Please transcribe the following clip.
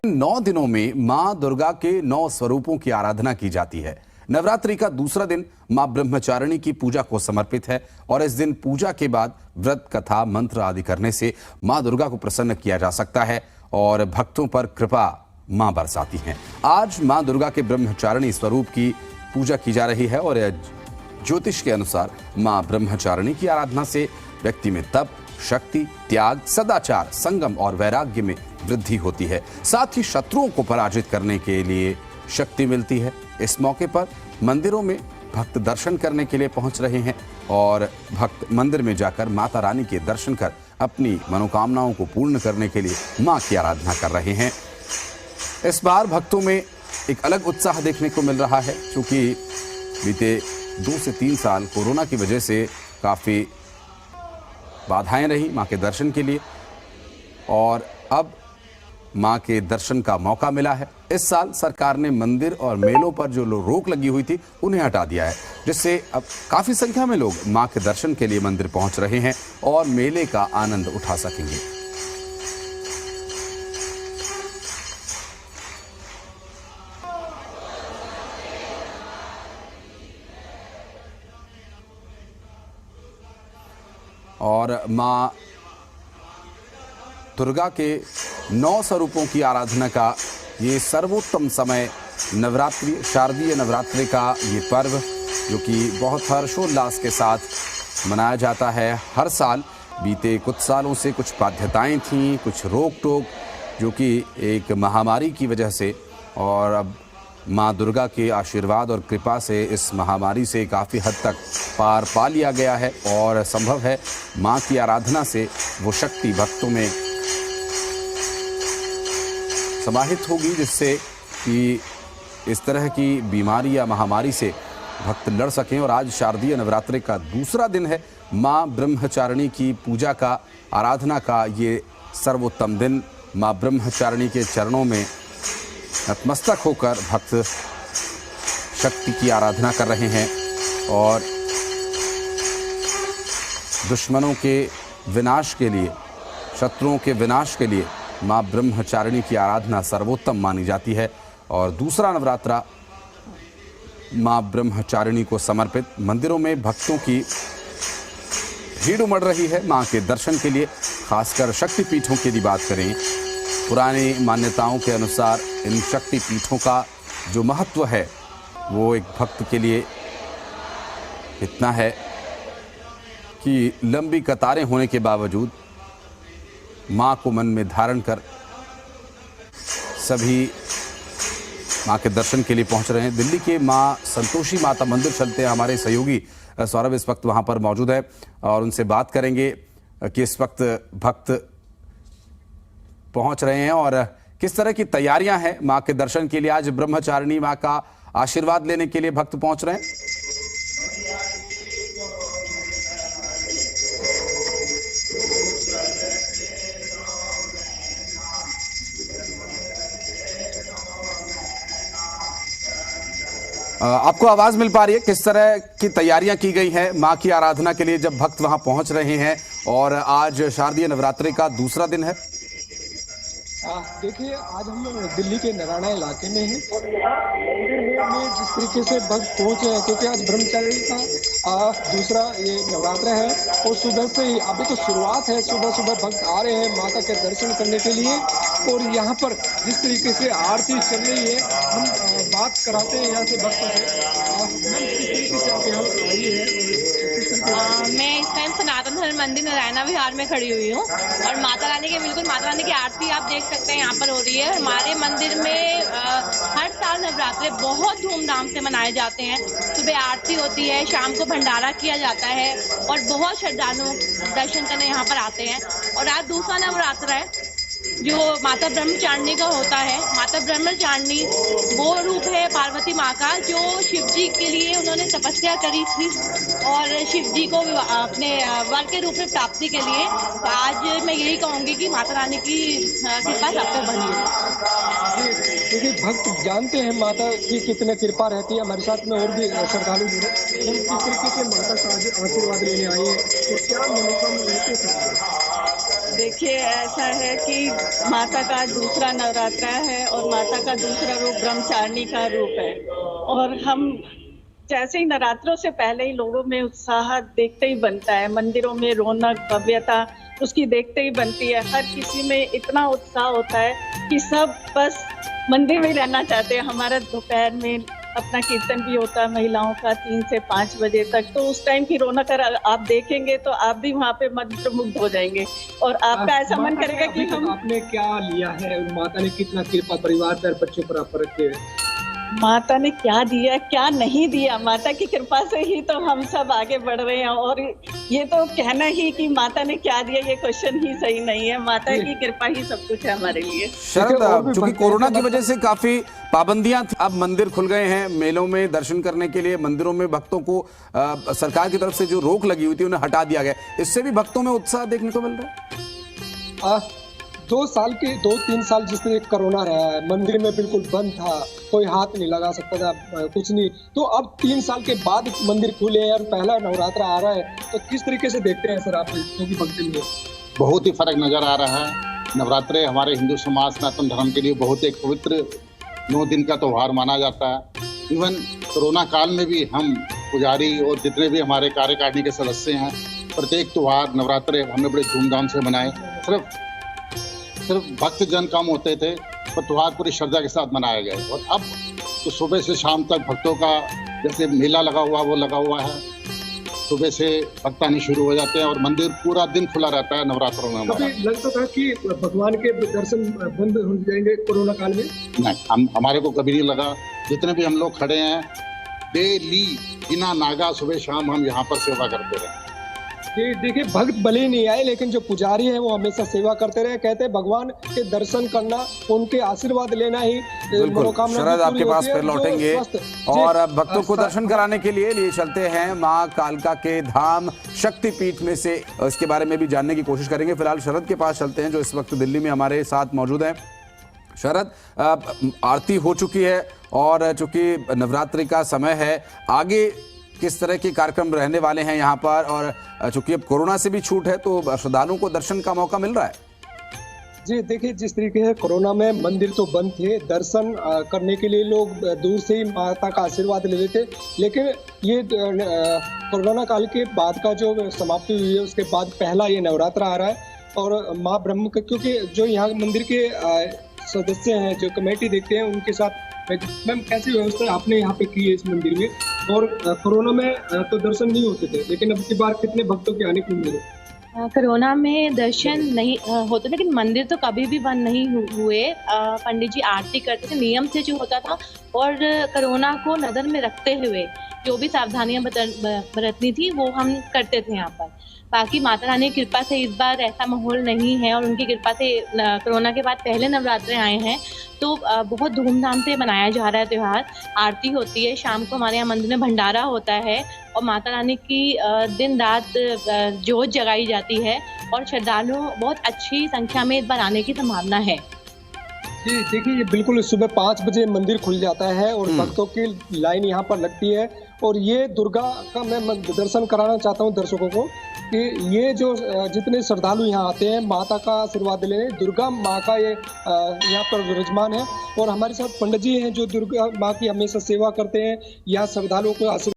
9 दिनों में मां दुर्गा के 9 स्वरूपों की आराधना की जाती है। नवरात्रि का दूसरा दिन मां ब्रह्मचारिणी की पूजा को समर्पित है और इस दिन पूजा के बाद व्रत, कथा, मंत्र आदि करने से मां दुर्गा को प्रसन्न किया जा सकता है और भक्तों पर कृपा मां बरसाती हैं। आज मां दुर्गा के ब्रह्मचारिणी स्वरूप की पूजा की जा रही है और ज्योतिष के अनुसार मां ब्रह्मचारिणी की आराधना से व्यक्ति में तप, शक्ति, त्याग, सदाचार, संगम और वैराग्य में वृद्धि होती है। साथ ही शत्रुओं को पराजित करने के लिए शक्ति मिलती है। इस मौके पर मंदिरों में भक्त दर्शन करने के लिए पहुंच रहे हैं और भक्त मंदिर में जाकर माता रानी के दर्शन कर अपनी मनोकामनाओं को पूर्ण करने के लिए मां की आराधना कर रहे हैं। इस बार भक्तों में एक अलग उत्साह देखने को मिल रहा है, क्योंकि बीते 2 से 3 साल कोरोना की वजह से काफ़ी बाधाएं रही मां के दर्शन के लिए और अब मां के दर्शन का मौका मिला है। इस साल सरकार ने मंदिर और मेलों पर जो रोक लगी हुई थी उन्हें हटा दिया है, जिससे अब काफ़ी संख्या में लोग मां के दर्शन के लिए मंदिर पहुंच रहे हैं और मेले का आनंद उठा सकेंगे। और मां दुर्गा के 9 स्वरूपों की आराधना का ये सर्वोत्तम समय नवरात्रि, शारदीय नवरात्रि का ये पर्व, जो कि बहुत हर्षोल्लास के साथ मनाया जाता है हर साल। बीते कुछ सालों से कुछ बाध्यताएं थीं, कुछ रोक टोक, जो कि एक महामारी की वजह से, और अब मां दुर्गा के आशीर्वाद और कृपा से इस महामारी से काफ़ी हद तक पार पा लिया गया है और संभव है मां की आराधना से वो शक्ति भक्तों में समाहित होगी, जिससे कि इस तरह की बीमारी या महामारी से भक्त लड़ सकें। और आज शारदीय नवरात्रि का दूसरा दिन है। मां ब्रह्मचारिणी की पूजा का, आराधना का ये सर्वोत्तम दिन। मां ब्रह्मचारिणी के चरणों में नतमस्तक होकर भक्त शक्ति की आराधना कर रहे हैं और दुश्मनों के विनाश के लिए, शत्रुओं के विनाश के लिए मां ब्रह्मचारिणी की आराधना सर्वोत्तम मानी जाती है। और दूसरा नवरात्रा मां ब्रह्मचारिणी को समर्पित। मंदिरों में भक्तों की भीड़ उमड़ रही है मां के दर्शन के लिए। खासकर शक्तिपीठों की यदि बात करें, पुरानी मान्यताओं के अनुसार इन शक्तिपीठों का जो महत्व है वो एक भक्त के लिए इतना है कि लंबी कतारें होने के बावजूद मां को मन में धारण कर सभी मां के दर्शन के लिए पहुंच रहे हैं। दिल्ली के मां संतोषी माता मंदिर चलते हैं हमारे सहयोगी सौरभ इस वक्त वहां पर मौजूद है और उनसे बात करेंगे कि इस वक्त भक्त पहुंच रहे हैं और किस तरह की तैयारियां हैं मां के दर्शन के लिए। आज ब्रह्मचारिणी मां का आशीर्वाद लेने के लिए भक्त पहुंच रहे हैं। आपको आवाज मिल पा रही है? किस तरह की तैयारियां की गई हैं मां की आराधना के लिए जब भक्त वहां पहुंच रहे हैं और आज शारदीय नवरात्रि का दूसरा दिन है? देखिए, आज हम दिल्ली के नरायणा इलाके में हैं और यहाँ में जिस तरीके से भक्त पहुंचे हैं, क्योंकि आज ब्रह्मचारिणी का दूसरा ये नवरात्र है और सुबह से ही, अभी तो शुरुआत है, सुबह सुबह भक्त आ रहे हैं माता के दर्शन करने के लिए। और यहाँ पर जिस तरीके से आरती चल रही है, हम बात कराते हैं यहाँ से भक्तों से। किस तरीके से आप यहाँ आई है? मैं इस टाइम सनातन धर्म मंदिर नारायणा विहार में खड़ी हुई हूँ और माता रानी के, बिल्कुल माता रानी की आरती आप देख सकते हैं यहाँ पर हो रही है। हमारे मंदिर में हर साल नवरात्रे बहुत धूमधाम से मनाए जाते हैं। सुबह आरती होती है, शाम को भंडारा किया जाता है और बहुत श्रद्धालु दर्शन करने यहाँ पर आते हैं। और आज दूसरा नवरात्र है जो माता ब्रह्मचारिणी का होता है। माता ब्रह्मचारिणी वो रूप है पार्वती माँ का, जो शिव जी के लिए उन्होंने तपस्या करी थी और शिव जी को अपने वर के रूप में प्राप्ति के लिए। तो आज मैं यही कहूँगी कि माता रानी की कृपा सब पे बनी है। क्योंकि भक्त जानते हैं माता की कितनी कृपा रहती है। हमारे साथ में और भी श्रद्धालु जुड़े, हम किस तरीके से माता का आशीर्वाद लेने आए हैं तो क्या मनोकामना रहते हैं? देखिए ऐसा है कि माता का दूसरा नवरात्रा है और माता का दूसरा रूप ब्रह्मचारिणी का रूप है। और हम जैसे ही नवरात्रों से पहले ही लोगों में उत्साह देखते ही बनता है, मंदिरों में रौनक भव्यता उसकी देखते ही बनती है। हर किसी में इतना उत्साह होता है कि सब बस मंदिर में ही रहना चाहते हैं। हमारा दोपहर में अपना कीर्तन भी होता है महिलाओं का 3 से 5 बजे तक, तो उस टाइम की रौनक अगर आप देखेंगे तो आप भी वहाँ पे मंत्रमुग्ध हो जाएंगे और आपका ऐसा मन करेगा कि हम। आपने क्या लिया है, माता ने कितना कृपा परिवार पर बच्चों पर आप रखे है? माता ने क्या दिया क्या नहीं दिया, माता की कृपा से ही तो हम सब आगे बढ़ रहे हैं। और ये तो कहना ही कि माता ने क्या दिया ये क्वेश्चन ही सही नहीं है। माता की कृपा ही सब कुछ है हमारे लिए। शरद, चूंकि कोरोना की वजह से काफी पाबंदियां थी, अब मंदिर खुल गए हैं। मेलों में दर्शन करने के लिए मंदिरों में भक्तों को सरकार की तरफ से जो रोक लगी हुई थी उन्हें हटा दिया गया। इससे भी भक्तों में उत्साह देखने को मिल रहा है। 2-3 साल जिस तरह कोरोना रहा है, मंदिर में बिल्कुल बंद था, कोई हाथ नहीं लगा सकता था, कुछ नहीं। तो अब 3 साल के बाद मंदिर खुले हैं और पहला नवरात्रा आ रहा है, तो किस तरीके से देखते हैं सर आप क्योंकि भक्ति में? बहुत ही फर्क नजर आ रहा है। नवरात्रे हमारे हिंदू समाज सनातन धर्म के लिए बहुत एक पवित्र 9 दिन का त्यौहार माना जाता है। इवन कोरोना काल में भी हम पुजारी और जितने भी हमारे कार्यकारिणी के सदस्य हैं, प्रत्येक त्यौहार नवरात्रे हमने बड़े धूमधाम से मनाए। सिर्फ भक्तजन कम होते थे पर त्यौहार पूरी श्रद्धा के साथ मनाया गया। और अब तो सुबह से शाम तक भक्तों का जैसे मेला लगा हुआ है। सुबह से भक्त आने शुरू हो जाते हैं और मंदिर पूरा दिन खुला रहता है नवरात्रों में। कभी लगता था कि भगवान के दर्शन बंद हो जाएंगे कोरोना काल में? नहीं, हमारे को कभी नहीं लगा। जितने भी हम लोग खड़े हैं डेली बिना नागा सुबह शाम हम यहाँ पर सेवा करते रहे। ये देखिए, भक्त भले ही नहीं आए लेकिन जो पुजारी है वो हमेशा सेवा करते रहे। कहते हैं भगवान के दर्शन करना, उनके आशीर्वाद लेना ही मनोकामना। शरद, आपके पास फिर लौटेंगे और अब भक्तों को दर्शन कराने के लिए चलते हैं मां कालका के धाम शक्तिपीठ में से। इसके बारे में भी जानने की कोशिश करेंगे। फिलहाल शरद के पास चलते हैं जो इस वक्त दिल्ली में हमारे साथ मौजूद हैं। शरद, आरती हो चुकी है और चूंकि नवरात्रि का समय है, आगे किस तरह के कार्यक्रम रहने वाले हैं यहाँ पर? और चूंकि अब कोरोना से भी छूट है तो श्रद्धालुओं को दर्शन का मौका मिल रहा है? जी देखिए, जिस तरीके से कोरोना में मंदिर तो बंद थे, दर्शन करने के लिए लोग दूर से ही माता का आशीर्वाद ले लेते। लेकिन ये कोरोना काल के बाद का जो समाप्ति हुई है उसके बाद पहला ये नवरात्रा आ रहा है। और माँ ब्रह्म का, क्योंकि जो यहाँ मंदिर के सदस्य हैं, जो कमेटी देखते हैं, उनके साथ मैम कैसी व्यवस्था आपने यहाँ पे की है इस मंदिर में? और कोरोना में तो दर्शन नहीं होते थे, लेकिन अब की बार कितने भक्तों के आने को मिले? कोरोना में दर्शन नहीं होते, लेकिन मंदिर तो कभी भी बंद नहीं हुए। पंडित जी आरती करते थे नियम से जो होता था, और कोरोना को नज़र में रखते हुए जो भी सावधानियां बरतनी थी वो हम करते थे यहाँ पर। बाकी माता रानी की कृपा से इस बार ऐसा माहौल नहीं है और उनकी कृपा से कोरोना के बाद पहले नवरात्रे आए हैं तो बहुत धूमधाम से मनाया जा रहा है त्यौहार। आरती होती है, शाम को हमारे यहाँ मंदिर में भंडारा होता है और माता रानी की दिन रात जोत जगाई जाती है और श्रद्धालु बहुत अच्छी संख्या में इस बार आने की संभावना है। जी देखिए, ये बिल्कुल सुबह 5 बजे मंदिर खुल जाता है और भक्तों की लाइन यहाँ पर लगती है। और ये दुर्गा का मैं दर्शन कराना चाहता हूँ दर्शकों को कि ये जो जितने श्रद्धालु यहाँ आते हैं माता का आशीर्वाद लेने, दुर्गा माँ का ये यहाँ पर विराजमान है। और हमारे साथ पंडित जी हैं जो दुर्गा माँ की हमेशा सेवा करते हैं, यहाँ श्रद्धालुओं को आशीर्वाद